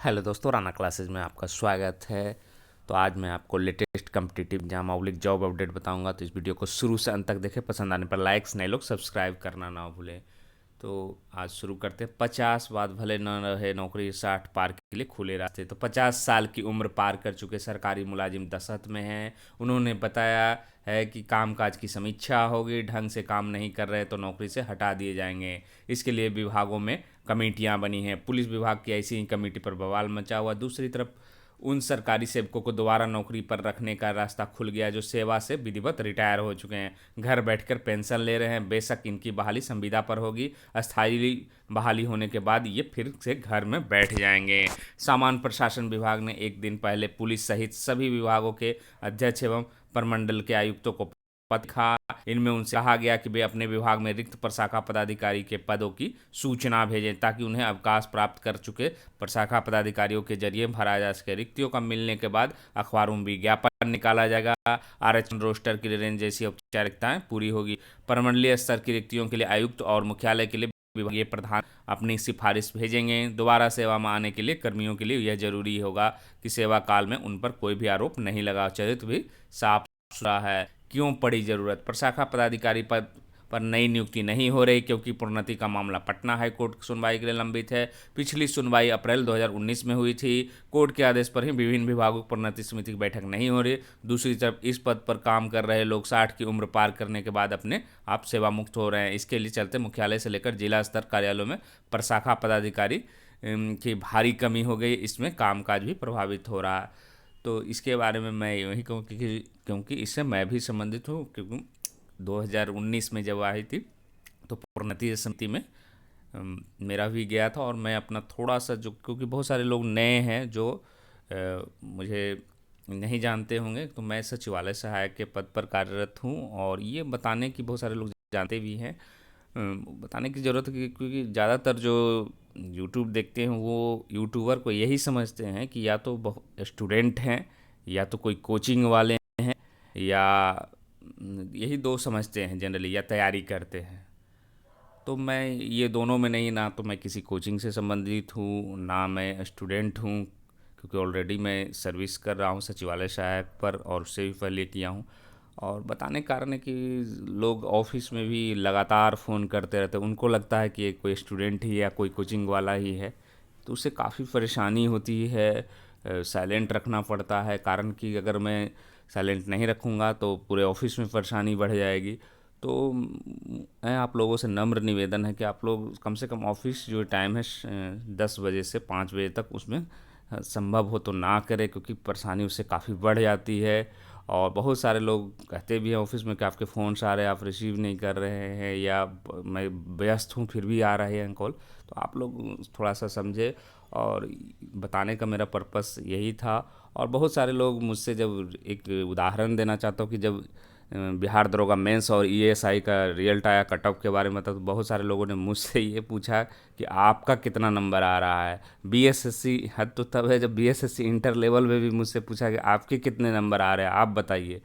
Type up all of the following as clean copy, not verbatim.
Hello दोस्तों, Rana classes में आपका स्वागत है। तो आज मैं आपको latest competitive exam outlook job update बताऊंगा। तो इस वीडियो को शुरू से अंत तक देखें। पसंद आने पर लाइक्स नए लोग सब्सक्राइब करना ना भूलें। तो आज शुरू करते हैं। 50 बाद भले न रहे नौकरी, 60 पार के लिए खुले रास्ते। तो 50 साल की उम्र पार कर चुके सरकारी मुलाजिम दशहत में हैं। उन्होंने बताया है कि कामकाज की समीक्षा होगी, ढंग से काम नहीं कर रहे तो नौकरी से हटा दिए जाएंगे। इसके लिए विभागों में कमेटियां बनी हैं। पुलिस विभाग की ऐसी ही कमेटी पर बवाल मचा हुआ। दूसरी तरफ उन सरकारी सेवकों को दोबारा नौकरी पर रखने का रास्ता खुल गया जो सेवा से विधिवत रिटायर हो चुके हैं, घर बैठकर पेंशन ले रहे हैं। बेशक इनकी बहाली संविदा पर होगी, अस्थायी बहाली होने के बाद ये फिर से घर में बैठ जाएंगे। सामान्य प्रशासन विभाग ने एक दिन पहले पुलिस सहित सभी विभागों के अध्यक्ष एवं प्रमंडल के आयुक्तों को पत्र लिखा। इनमें उनसे कहा गया कि वे अपने विभाग में रिक्त प्रशाखा पदाधिकारी के पदों की सूचना भेजें ताकि उन्हें अवकाश प्राप्त कर चुके प्रशाखा पदाधिकारियों के जरिए भरा जा सके। रिक्तियों का मिलने के बाद अखबारों में विज्ञापन निकाला जाएगा। आरक्षण रोस्टर की रेंज जैसी औपचारिकताएं पूरी होगी। प्रमंडलीय स्तर की रिक्तियों के लिए आयुक्त और मुख्यालय के लिए विभागीय प्रधान अपनी सिफारिश भेजेंगे। दोबारा सेवा में आने के लिए कर्मियों के लिए यह जरूरी होगा कि सेवा काल में उन पर कोई भी आरोप नहीं लगा। चरित्र भी साफ सुथरा है। क्यों पड़ी जरूरत? प्रशाखा पदाधिकारी पद पर नई नियुक्ति नहीं हो रही क्योंकि प्रोन्नति का मामला पटना हाई कोर्ट की सुनवाई के लिए लंबित है। पिछली सुनवाई अप्रैल 2019 में हुई थी। कोर्ट के आदेश पर ही विभिन्न विभागों की प्रोन्नति समिति की बैठक नहीं हो रही। दूसरी तरफ इस पद पर काम कर रहे लोग 60 की उम्र पार करने के बाद अपने आप सेवा मुक्त हो रहे हैं। इसके लिए चलते मुख्यालय से लेकर जिला स्तर कार्यालयों में प्रशाखा पदाधिकारी की भारी कमी हो गई। इसमें कामकाज भी प्रभावित हो रहा है। तो इसके बारे में मैं यही कहूँ क्योंकि इससे मैं भी संबंधित हूँ। क्योंकि 2019 में जब आई थी तो प्रोन्नति समिति में मेरा भी गया था। और मैं अपना थोड़ा सा जो, क्योंकि बहुत सारे लोग नए हैं जो मुझे नहीं जानते होंगे, तो मैं सचिवालय सहायक के पद पर कार्यरत हूँ। और ये बताने की बहुत सारे लोग जानते भी हैं, बताने की ज़रूरत है क्योंकि ज़्यादातर जो यूट्यूब देखते हैं वो यूट्यूबर को यही समझते हैं कि या तो स्टूडेंट हैं या तो कोई कोचिंग वाले हैं, या यही दो समझते हैं जनरली, या तैयारी करते हैं। तो मैं ये दोनों में नहीं, ना तो मैं किसी कोचिंग से संबंधित हूँ ना मैं स्टूडेंट हूँ, क्योंकि ऑलरेडी मैं सर्विस कर रहा हूँ सचिवालय सहायक पर, और उससे भी पहले किया हूँ। और बताने का कारण है कि लोग ऑफिस में भी लगातार फ़ोन करते रहते हैं। उनको लगता है कि ये कोई स्टूडेंट ही या कोई कोचिंग वाला ही है, तो उससे काफ़ी परेशानी होती है। साइलेंट रखना पड़ता है, कारण कि अगर मैं साइलेंट नहीं रखूँगा तो पूरे ऑफिस में परेशानी बढ़ जाएगी। तो मैं आप लोगों से नम्र निवेदन है कि आप लोग कम से कम ऑफिस जो टाइम है 10 बजे से 5 बजे तक, उसमें संभव हो तो ना करें, क्योंकि परेशानी उससे काफ़ी बढ़ जाती है। और बहुत सारे लोग कहते भी हैं ऑफिस में कि आपके फ़ोन आ रहे हैं, आप रिसीव नहीं कर रहे हैं, या मैं व्यस्त हूँ फिर भी आ रहे हैं कॉल। तो आप लोग थोड़ा सा समझे, और बताने का मेरा पर्पस यही था। और बहुत सारे लोग मुझसे, जब एक उदाहरण देना चाहता हूँ कि जब बिहार दरोगा मेंस और ईएसआई का रिजल्ट आया कट ऑफ के बारे में, तो बहुत सारे लोगों ने मुझसे ये पूछा कि आपका कितना नंबर आ रहा है। बीएसएससी हद तो तब है जब बीएसएससी इंटर लेवल में भी मुझसे पूछा कि आपके कितने नंबर आ रहे हैं, आप बताइए।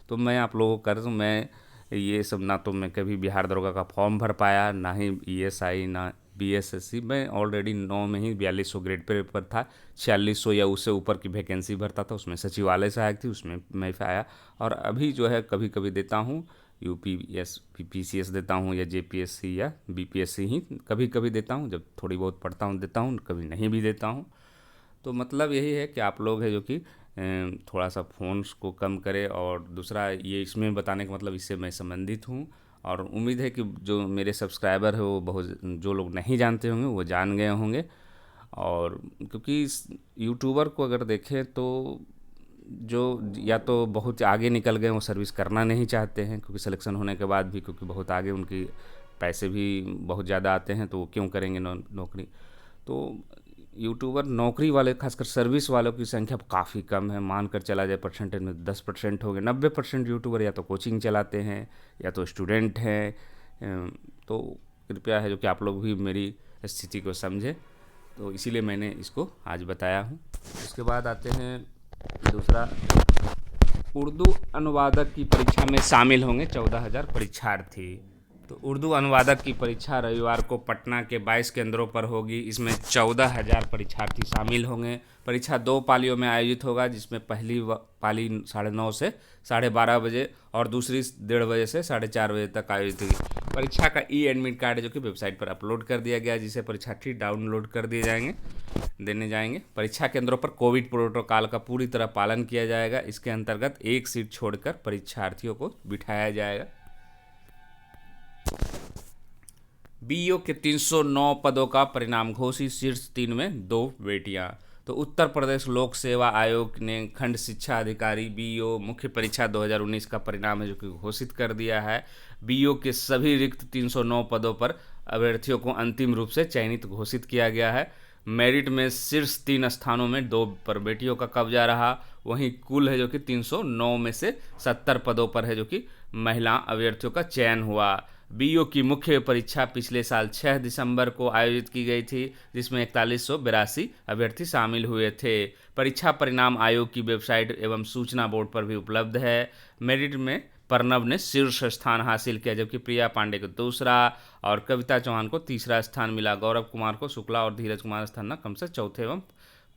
तो मैं आप लोगों को कर दूँ, मैं ये सब ना तो मैं कभी बिहार दरोगा का फॉर्म भर पाया, ना ही ईएसआई ना बीएसएससी। मैं ऑलरेडी 9 में ही 4200 ग्रेड पर था। 4600 या उससे ऊपर की वैकेंसी भरता था, उसमें सचिवालय सहायक थी, उसमें मैं आया। और अभी जो है कभी कभी देता हूँ यूपीएस पीसीएस देता हूँ, या जेपीएससी या बीपीएससी ही कभी कभी देता हूँ। जब थोड़ी बहुत पढ़ता हूँ देता हूँ, कभी नहीं भी देता हूँ। तो मतलब यही है कि आप लोग हैं जो कि थोड़ा सा फ़ोन्स को कम करें। और दूसरा ये इसमें बताने का मतलब, इससे मैं संबंधित हूँ। और उम्मीद है कि जो मेरे सब्सक्राइबर है वो बहुत, जो लोग नहीं जानते होंगे वो जान गए होंगे। और क्योंकि यूट्यूबर को अगर देखें तो जो या तो बहुत आगे निकल गए, वो सर्विस करना नहीं चाहते हैं, क्योंकि सिलेक्शन होने के बाद भी, क्योंकि बहुत आगे उनकी पैसे भी बहुत ज़्यादा आते हैं, तो वो क्यों करेंगे नौकरी। तो यूट्यूबर नौकरी वाले, खासकर सर्विस वालों की संख्या काफ़ी कम है। मानकर चला जाए परसेंटेज में 10% हो गए, 90% यूट्यूबर या तो कोचिंग चलाते हैं या तो स्टूडेंट हैं। तो कृपया है जो कि आप लोग भी मेरी स्थिति को समझें। तो इसीलिए मैंने इसको आज बताया हूँ। उसके बाद आते हैं दूसरा, उर्दू अनुवादक की परीक्षा में शामिल होंगे 14,000 परीक्षार्थी। तो उर्दू अनुवादक की परीक्षा रविवार को पटना के 22 केंद्रों पर होगी। इसमें 14,000 परीक्षार्थी शामिल होंगे। परीक्षा 2 पालियों में आयोजित होगा, जिसमें पहली पाली 9:30 से 12:30 बजे और दूसरी 1:30 बजे से 4:30 बजे तक आयोजित होगी। परीक्षा का ई एडमिट कार्ड जो कि वेबसाइट पर अपलोड कर दिया गया, जिसे परीक्षार्थी डाउनलोड कर दिए देने जाएंगे। परीक्षा केंद्रों पर कोविड प्रोटोकॉल का पूरी तरह पालन किया जाएगा। इसके अंतर्गत एक सीट छोड़कर परीक्षार्थियों को बिठाया जाएगा। बीईओ के 309 पदों का परिणाम घोषित, शीर्ष 3 में 2 बेटियां। तो उत्तर प्रदेश लोक सेवा आयोग ने खंड शिक्षा अधिकारी बीईओ मुख्य परीक्षा 2019 का परिणाम है जो कि घोषित कर दिया है। बीईओ के सभी रिक्त 309 पदों पर अभ्यर्थियों को अंतिम रूप से चयनित घोषित किया गया है। मेरिट में शीर्ष 3 स्थानों में 2 पर बेटियों का कब्जा रहा। वहीं कुल है जो कि 309 में से 70 पदों पर है जो कि महिला अभ्यर्थियों का चयन हुआ। बीईओ की मुख्य परीक्षा पिछले साल 6 दिसंबर को आयोजित की गई थी, जिसमें 4182 अभ्यर्थी शामिल हुए थे। परीक्षा परिणाम आयोग की वेबसाइट एवं सूचना बोर्ड पर भी उपलब्ध है। मेरिट में प्रणव ने शीर्ष स्थान हासिल किया, जबकि प्रिया पांडे को दूसरा और कविता चौहान को तीसरा स्थान मिला। गौरव कुमार को शुक्ला और धीरज कुमार स्थाना क्रम से चौथे एवं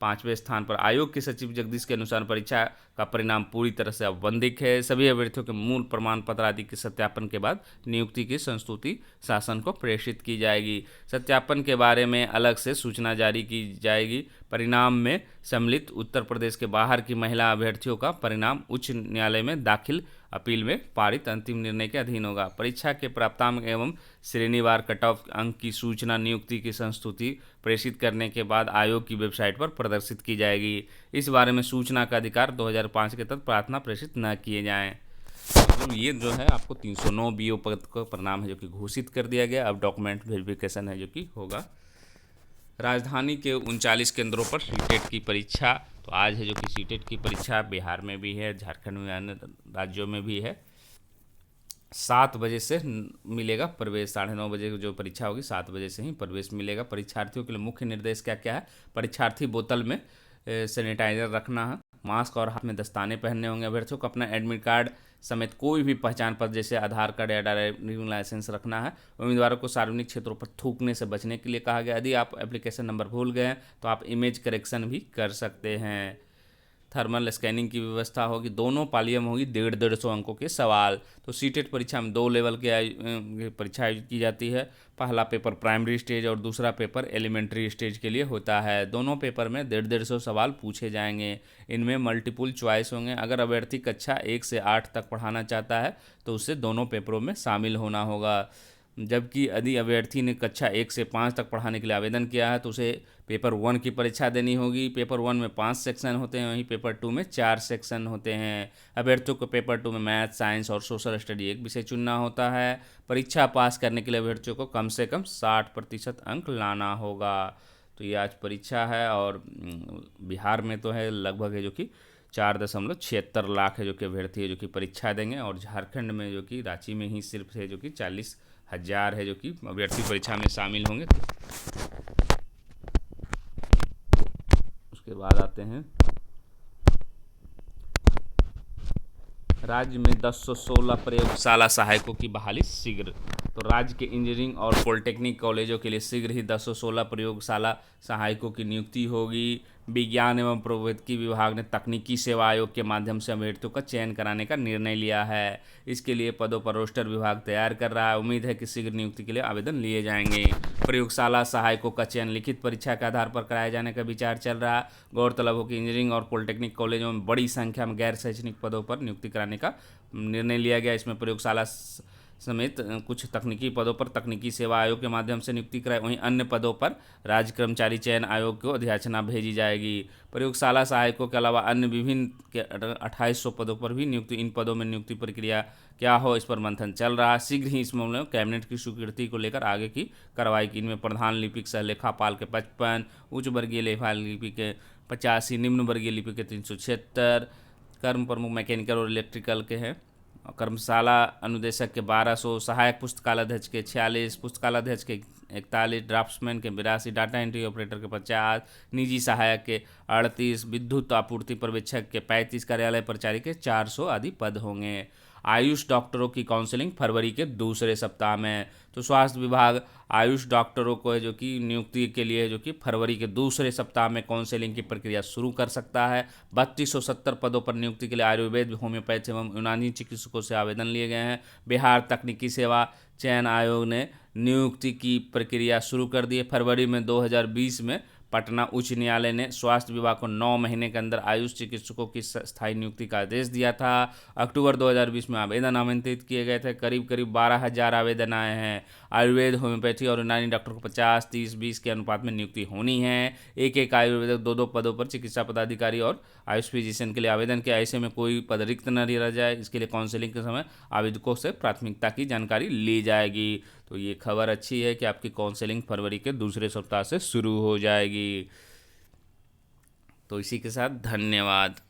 5वें स्थान पर। आयोग के सचिव जगदीश के अनुसार परीक्षा का परिणाम पूरी तरह से औपबंधिक है। सभी अभ्यर्थियों के मूल प्रमाण पत्र आदि के सत्यापन के बाद नियुक्ति की संस्तुति शासन को प्रेषित की जाएगी। सत्यापन के बारे में अलग से सूचना जारी की जाएगी। परिणाम में सम्मिलित उत्तर प्रदेश के बाहर की महिला अभ्यर्थियों का परिणाम उच्च न्यायालय में दाखिल अपील में पारित अंतिम निर्णय के अधीन होगा। परीक्षा के प्राप्तांक एवं श्रेणीवार कट ऑफ अंक की सूचना नियुक्ति की संस्तुति प्रेषित करने के बाद आयोग की वेबसाइट पर प्रदर्शित की जाएगी। इस बारे में सूचना का अधिकार 2005 के तहत प्रार्थना प्रेषित न किए जाएं। तो ये जो है आपको 309 बीईओ पद का परिणाम है जो कि घोषित कर दिया गया। अब डॉक्यूमेंट वेरिफिकेशन है जो कि होगा। राजधानी के 39 केंद्रों पर सीटेट की परीक्षा, तो आज है जो कि सीटेट की परीक्षा बिहार में भी है, झारखंड में, अन्य राज्यों में भी है। 7 बजे से मिलेगा प्रवेश। 9:30 बजे जो परीक्षा होगी 7 बजे से ही प्रवेश मिलेगा। परीक्षार्थियों के लिए मुख्य निर्देश क्या क्या है? परीक्षार्थी बोतल में सैनिटाइजर रखना है, मास्क और हाथ में दस्ताने पहनने होंगे। अभ्यर्थियों को अपना एडमिट कार्ड समेत कोई भी पहचान पत्र जैसे आधार कार्ड या ड्राइविंग लाइसेंस रखना है। उम्मीदवारों को सार्वजनिक क्षेत्रों पर थूकने से बचने के लिए कहा गया। यदि आप एप्लीकेशन नंबर भूल गए हैं तो आप इमेज करेक्शन भी कर सकते हैं। थर्मल स्कैनिंग की व्यवस्था होगी। दोनों पालियों में होगी 150 अंकों के सवाल। तो सीटेट परीक्षा में 2 लेवल के परीक्षा आयोजित की जाती है। पहला पेपर प्राइमरी स्टेज और दूसरा पेपर एलिमेंट्री स्टेज के लिए होता है। दोनों पेपर में 150 सवाल पूछे जाएंगे। इनमें मल्टीपल चॉइस होंगे। अगर अभ्यर्थी कक्षा 1 से 8 तक पढ़ाना चाहता है तो उसे दोनों पेपरों में शामिल होना होगा। जबकि यदि अभ्यर्थी ने कक्षा 1 से 5 तक पढ़ाने के लिए आवेदन किया है तो उसे पेपर 1 की परीक्षा देनी होगी। पेपर 1 में 5 सेक्शन होते हैं, वहीं पेपर 2 में 4 सेक्शन होते हैं। अभ्यर्थियों को पेपर 2 में मैथ, साइंस और सोशल स्टडी एक विषय चुनना होता है। परीक्षा पास करने के लिए अभ्यर्थियों को कम से कम 60% अंक लाना होगा। तो ये आज परीक्षा है और बिहार में तो है लगभग है जो कि 4.76 लाख है जो कि अभ्यर्थी है जो कि परीक्षा देंगे। और झारखंड में जो कि रांची में ही सिर्फ है जो कि 40,000 है जो कि अभ्यर्थी परीक्षा में शामिल होंगे। उसके बाद आते हैं राज्य में 1016 प्रयोगशाला सहायकों की बहाली शीघ्र। तो राज्य के इंजीनियरिंग और पॉलिटेक्निक कॉलेजों के लिए शीघ्र ही 1016 प्रयोगशाला सहायकों की नियुक्ति होगी। विज्ञान एवं प्रौद्योगिकी विभाग ने तकनीकी सेवा आयोग के माध्यम से अभ्यर्थियों का चयन कराने का निर्णय लिया है। इसके लिए पदों पर रोस्टर विभाग तैयार कर रहा है। उम्मीद है कि शीघ्र नियुक्ति के लिए आवेदन लिए जाएंगे। प्रयोगशाला सहायकों का चयन लिखित परीक्षा के आधार पर कराए जाने का विचार चल रहा है। गौरतलब हो कि इंजीनियरिंग और पॉलिटेक्निक कॉलेजों में बड़ी संख्या में गैर शैक्षणिक पदों पर नियुक्ति कराने का निर्णय लिया गया। इसमें प्रयोगशाला समेत कुछ तकनीकी पदों पर तकनीकी सेवा आयोग के माध्यम से नियुक्ति कराई। वहीं अन्य पदों पर राज्य कर्मचारी चयन आयोग को अधियाचना भेजी जाएगी। प्रयोगशाला सहायकों के अलावा अन्य विभिन्न के 2800 पदों पर भी नियुक्ति। इन पदों में नियुक्ति प्रक्रिया क्या हो इस पर मंथन चल रहा है। शीघ्र ही इस मामले में कैबिनेट की स्वीकृति को लेकर आगे की कार्रवाई की। इनमें प्रधान लिपिक सह लेखापाल के 55, उच्च वर्गीय लेखा लिपिक के 85, निम्न वर्गीय लिपिक के 376, कर्म प्रमुख मैकेनिकल और इलेक्ट्रिकल के हैं। कर्मशाला अनुदेशक के 1200, सहायक पुस्तकालयध्यक्ष के 46, पुस्तकालयध्यक्ष के 41, ड्राफ्ट्समैन के 82, डाटा एंट्री ऑपरेटर के 50, निजी सहायक के 38, विद्युत आपूर्ति पर्यवेक्षक के 35, कार्यालय परिचारी के 400 आदि पद होंगे। आयुष डॉक्टरों की काउंसलिंग फरवरी के दूसरे सप्ताह में। तो स्वास्थ्य विभाग आयुष डॉक्टरों को है जो कि नियुक्ति के लिए जो कि फरवरी के दूसरे सप्ताह में काउंसलिंग की प्रक्रिया शुरू कर सकता है। 3270 पदों पर नियुक्ति के लिए आयुर्वेद, होम्योपैथी एवं यूनानी चिकित्सकों से आवेदन लिए गए हैं। बिहार तकनीकी सेवा चयन आयोग ने नियुक्ति की प्रक्रिया शुरू कर दी है। फरवरी में 2020 में पटना उच्च न्यायालय ने स्वास्थ्य विभाग को 9 महीने के अंदर आयुष चिकित्सकों की स्थायी नियुक्ति का आदेश दिया था। अक्टूबर 2020 में आवेदन आमंत्रित किए गए थे। करीब 12,000 आवेदन आए हैं। आयुर्वेद, होम्योपैथी और यूनानी डॉक्टर को 50, 30, 20 के अनुपात में नियुक्ति होनी है। एक एक आयुर्वेदक 2-2 पदों पर चिकित्सा पदाधिकारी और आयुष फिजिशियन के लिए आवेदन किया। ऐसे में कोई पद रिक्त न रह जाए, इसके लिए काउंसलिंग के समय आवेदकों से प्राथमिकता की जानकारी ली जाएगी। तो ये खबर अच्छी है कि आपकी काउंसलिंग फरवरी के दूसरे सप्ताह से शुरू हो जाएगी। तो इसी के साथ धन्यवाद।